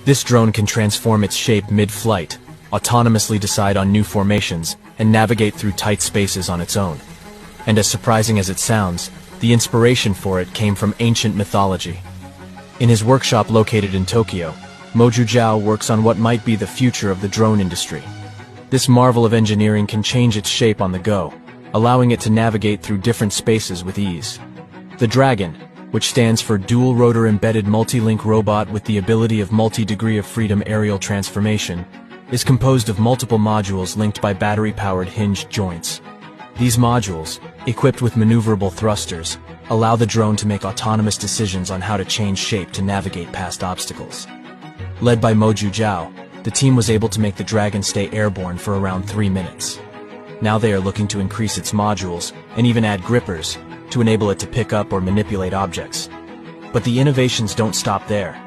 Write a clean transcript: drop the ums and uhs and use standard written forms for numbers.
This drone can transform its shape mid-flight, autonomously decide on new formations, and navigate through tight spaces on its own. And as surprising as it sounds, the inspiration for it came from ancient mythology. In his workshop located in Tokyo, Moju Zhao works on what might be the future of the drone industry. This marvel of engineering can change its shape on the go, allowing it to navigate through different spaces with ease. The Dragon, which stands for Dual Rotor Embedded Multi-Link Robot with the ability of multi-degree of freedom aerial transformation, is composed of multiple modules linked by battery-powered hinged joints. These modules, equipped with maneuverable thrusters, allow the drone to make autonomous decisions on how to change shape to navigate past obstacles. Led by Moju Zhao, the team was able to make the Dragon stay airborne for around 3 minutes. Now they are looking to increase its modules, and even add grippers, to enable it to pick up or manipulate objects. But the innovations don't stop there.